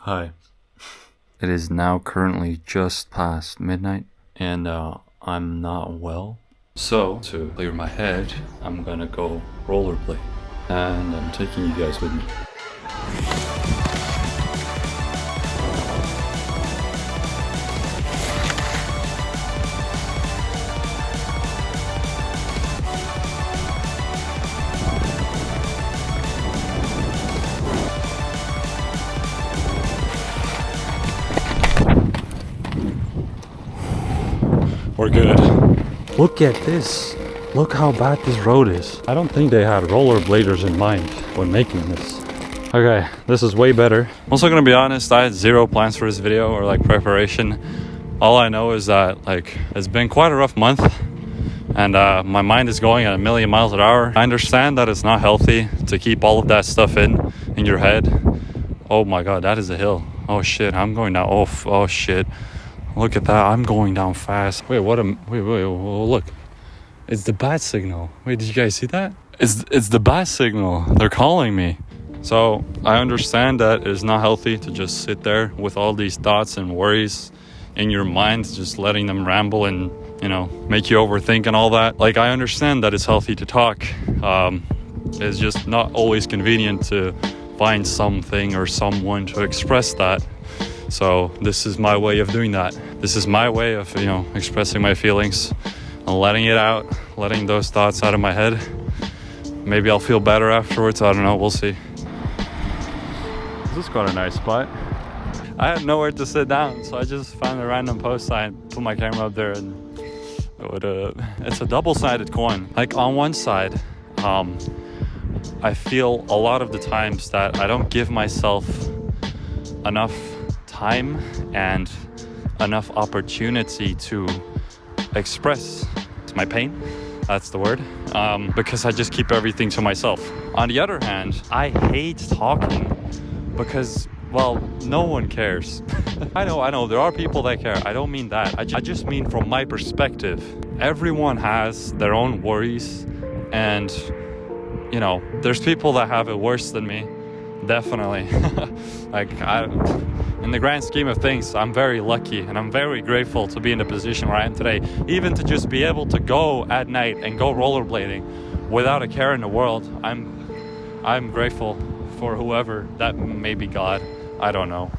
Hi. It is now currently just past midnight, and I'm not well. So, to clear my head, I'm gonna go rollerblade, and I'm taking you guys with me. We're good. Look at this. Look how bad this road is. I don't think they had rollerbladers in mind when making this. Okay, this is way better. I'm also gonna be honest, I had zero plans for this video or like preparation. All I know is that it's been quite a rough month, and my mind is going at 1,000,000 miles an hour. I understand that it's not healthy to keep all of that stuff in your head. Oh my god, that is a hill. Oh shit, I'm going down. Oh shit. Look at that, I'm going down fast. Wait, look. It's the bat signal. Wait, did you guys see that? It's the bat signal. They're calling me. So I understand that it's not healthy to just sit there with all these thoughts and worries in your mind, just letting them ramble and, make you overthink and all that. Like, I understand that it's healthy to talk. It's just not always convenient to find something or someone to express that. So this is my way of doing that. This is my way of, expressing my feelings and letting it out, letting those thoughts out of my head. Maybe I'll feel better afterwards. I don't know. We'll see. This is quite a nice spot. I had nowhere to sit down, so I just found a random post sign, put my camera up there, and it's a double-sided coin. Like, on one side, I feel a lot of the times that I don't give myself enough time and enough opportunity to express my pain. That's the word. Because I just keep everything to myself. On the other hand, I hate talking because, well, no one cares. I know, there are people that care. I don't mean that. I just mean from my perspective. Everyone has their own worries, and, there's people that have it worse than me. Definitely. In the grand scheme of things, I'm very lucky and I'm very grateful to be in the position where I am today. Even to just be able to go at night and go rollerblading without a care in the world, I'm grateful for whoever. That may be God. I don't know.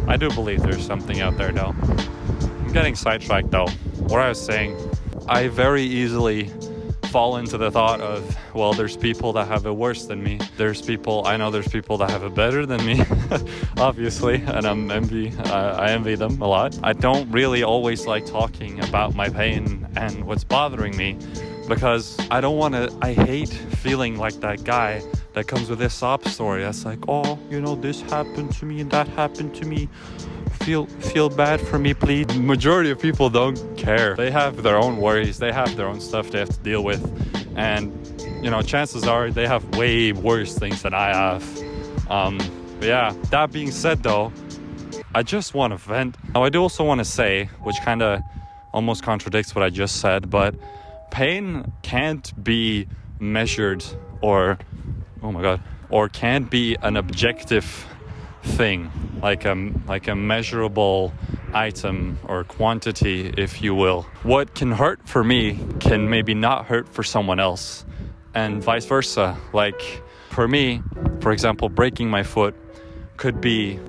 I do believe there's something out there though. I'm getting sidetracked though. What I was saying, I very easily fall into the thought of, well, there's people that have it worse than me. I know there's people that have it better than me, obviously, and I envy them a lot. I don't really always like talking about my pain and what's bothering me, because I hate feeling like that guy that comes with this sob story that's like, oh, this happened to me and that happened to me. Feel bad for me, please. The majority of people don't care. They have their own worries. They have their own stuff they have to deal with. And, chances are they have way worse things than I have. But yeah, that being said though, I just want to vent. Now, I do also want to say, which kind of almost contradicts what I just said, but pain can't be measured or can't be an objective thing, like a measurable item or quantity, if you will. What can hurt for me can maybe not hurt for someone else, and vice versa. Like, for me, for example, breaking my foot could be,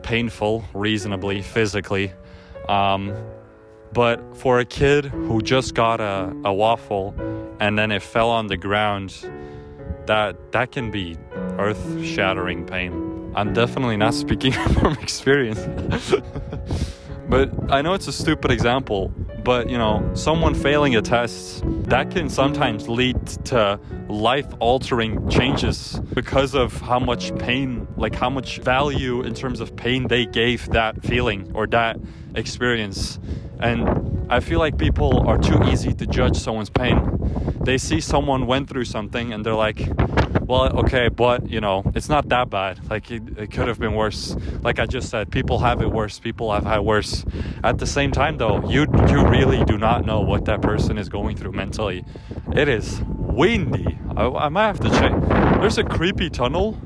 painful, reasonably, physically, but for a kid who just got a waffle and then it fell on the ground, that can be earth-shattering pain. I'm definitely not speaking from experience. But I know it's a stupid example, but someone failing a test, that can sometimes lead to life-altering changes because of how much pain, like how much value in terms of pain they gave that feeling or that experience. And I feel like people are too easy to judge someone's pain. They see someone went through something and they're like, well, okay, but, it's not that bad. Like, it could have been worse. Like I just said, people have it worse. People have had worse. At the same time, though, you really do not know what that person is going through mentally. It is windy. I might have to check. There's a creepy tunnel.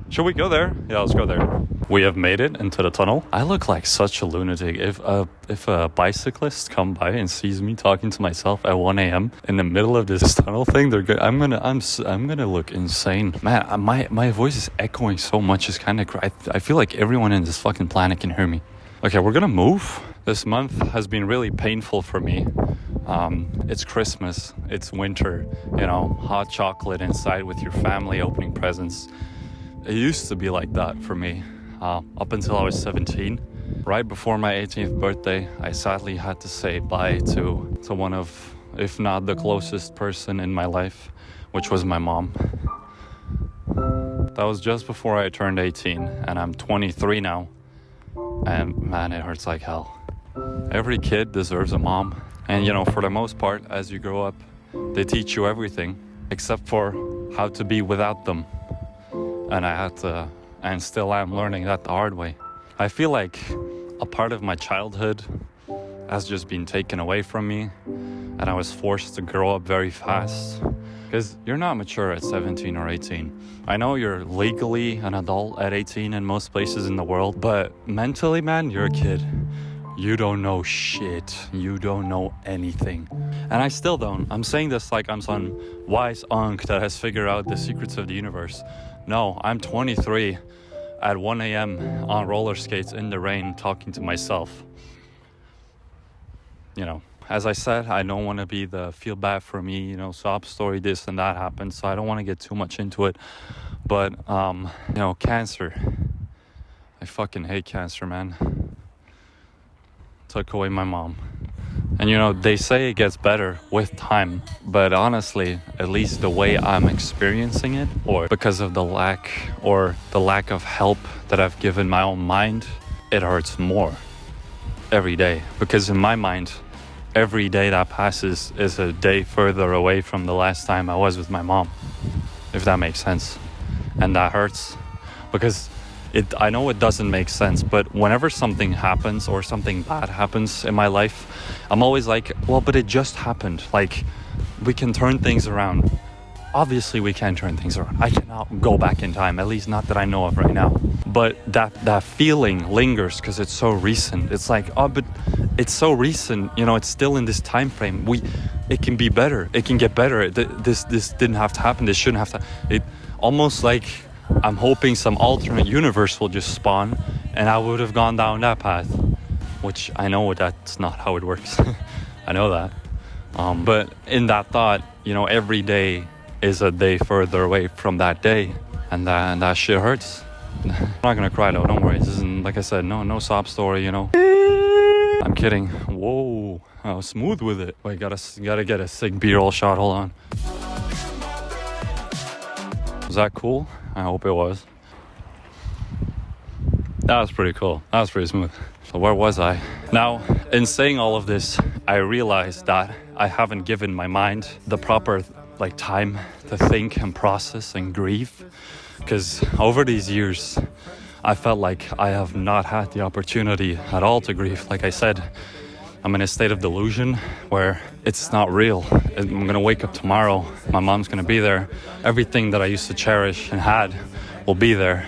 Should we go there? Yeah, let's go there. We have made it into the tunnel. I look like such a lunatic. If a bicyclist come by and sees me talking to myself at 1 a.m. in the middle of this tunnel thing, I'm gonna look insane. Man, my voice is echoing so much. It's kind of I feel like everyone in this fucking planet can hear me. Okay, we're gonna move. This month has been really painful for me. It's Christmas, it's winter, hot chocolate inside with your family, opening presents. It used to be like that for me. Up until I was 17. Right before my 18th birthday, I sadly had to say bye to one of, if not the closest person in my life, which was my mom. That was just before I turned 18, and I'm 23 now. And man, it hurts like hell. Every kid deserves a mom. And for the most part, as you grow up, they teach you everything except for how to be without them. And I had to, and still am learning that the hard way. I feel like a part of my childhood has just been taken away from me, and I was forced to grow up very fast. Because you're not mature at 17 or 18. I know you're legally an adult at 18 in most places in the world, but mentally, man, you're a kid. You don't know shit. You don't know anything. And I still don't. I'm saying this like I'm some wise unk that has figured out the secrets of the universe. No, I'm 23 at 1 a.m. on roller skates in the rain talking to myself. As I said, I don't want to be the feel bad for me, sob story, this and that happened. So I don't want to get too much into it. But, cancer. I fucking hate cancer, man. Took away my mom. And they say it gets better with time, but honestly, at least the way I'm experiencing it, or because of the lack of help that I've given my own mind, it hurts more every day. Because in my mind, every day that passes is a day further away from the last time I was with my mom, if that makes sense. And that hurts because I know it doesn't make sense, but whenever something happens or something bad happens in my life, I'm always like, well, but it just happened. Like, we can turn things around. Obviously, we can turn things around. I cannot go back in time, at least not that I know of right now. But that feeling lingers because it's so recent. It's like, oh, but it's so recent. It's still in this time frame. It can be better. It can get better. This didn't have to happen. This shouldn't have to. It almost like I'm hoping some alternate universe will just spawn and I would have gone down that path, which I know that's not how it works. I know that. But in that thought, every day is a day further away from that day, and that shit hurts. I'm not gonna cry though, don't worry. This isn't, like I said, no sob story, I'm kidding. Whoa, I was smooth with it. Wait, gotta get a sick B-roll shot, hold on. Was that cool? I hope it was. That was pretty cool. That was pretty smooth. So where was I? Now, in saying all of this, I realized that I haven't given my mind the proper time to think and process and grieve. Because over these years, I felt like I have not had the opportunity at all to grieve. Like I said, I'm in a state of delusion where it's not real. I'm gonna wake up tomorrow, my mom's gonna be there. Everything that I used to cherish and had will be there.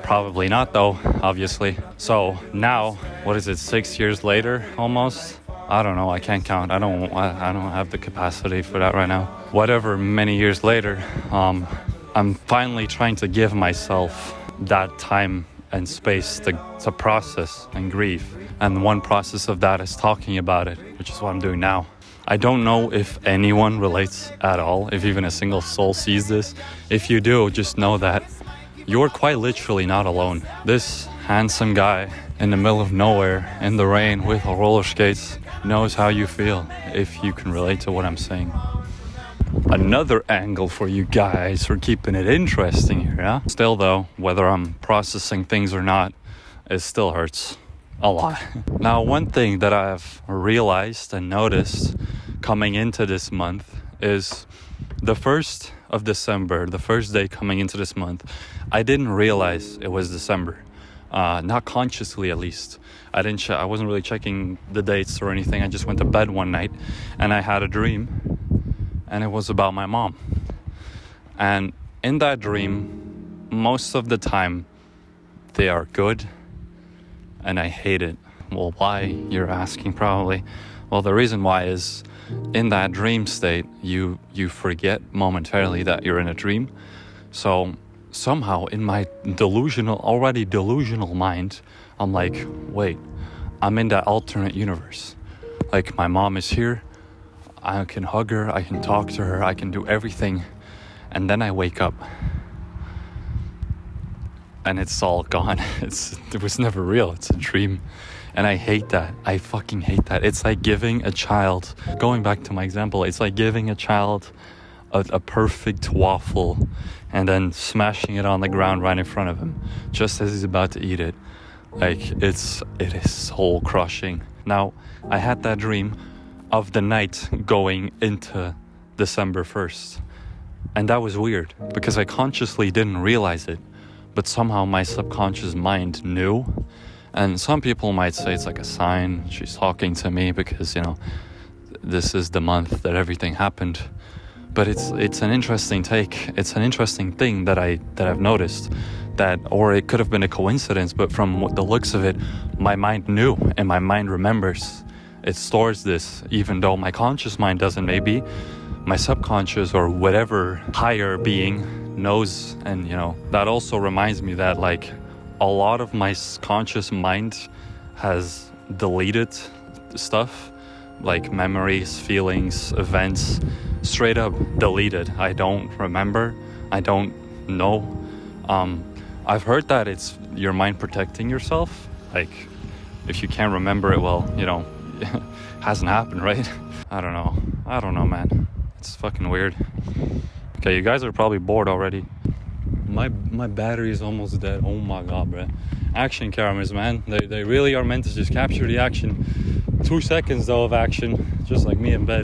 Probably not though, obviously. So now, what is it, 6 years later almost? I don't know, I can't count. I don't have the capacity for that right now. Whatever, many years later, I'm finally trying to give myself that time and space to process and grieve. And one process of that is talking about it, which is what I'm doing now. I don't know if anyone relates at all, if even a single soul sees this. If you do, just know that you're quite literally not alone. This handsome guy in the middle of nowhere, in the rain with roller skates, knows how you feel, if you can relate to what I'm saying. Another angle for you guys for keeping it interesting here, huh? Still though, whether I'm processing things or not, it still hurts a lot. Now, one thing that I've realized and noticed coming into this month is the 1st of December, the first day coming into this month, I didn't realize it was December. Not consciously, at least. I wasn't really checking the dates or anything. I just went to bed one night and I had a dream, and it was about my mom. And in that dream, most of the time, they are good, and I hate it. Well, why, you're asking probably. Well, the reason why is in that dream state, you forget momentarily that you're in a dream. So somehow in my already delusional mind, I'm like, wait, I'm in that alternate universe. Like, my mom is here, I can hug her, I can talk to her, I can do everything. And then I wake up and it's all gone. It was never real. It's a dream. And I hate that. I fucking hate that. It's like giving a child, going back to my example, it's like giving a child a perfect waffle and then smashing it on the ground right in front of him just as he's about to eat it. Like, it is soul crushing. Now, I had that dream of the night going into December 1st. And that was weird because I consciously didn't realize it, but somehow my subconscious mind knew. And some people might say it's like a sign, she's talking to me because, you know, this is the month that everything happened. But it's an interesting take. It's an interesting thing that I've noticed, that, or it could have been a coincidence, but from the looks of it, my mind knew and my mind remembers. It stores this, even though my conscious mind doesn't. Maybe my subconscious or whatever higher being knows. And, you know, that also reminds me that, like, a lot of my conscious mind has deleted stuff, like memories, feelings, events, straight up deleted. I don't remember. I don't know. I've heard that it's your mind protecting yourself. Like, if you can't remember it, well, you know, it hasn't happened, right? I don't know, man. It's fucking weird. Okay, you guys are probably bored already. My battery is almost dead. Oh my god, bro. Action cameras, man. They really are meant to just capture the action. 2 seconds though of action, just like me in bed.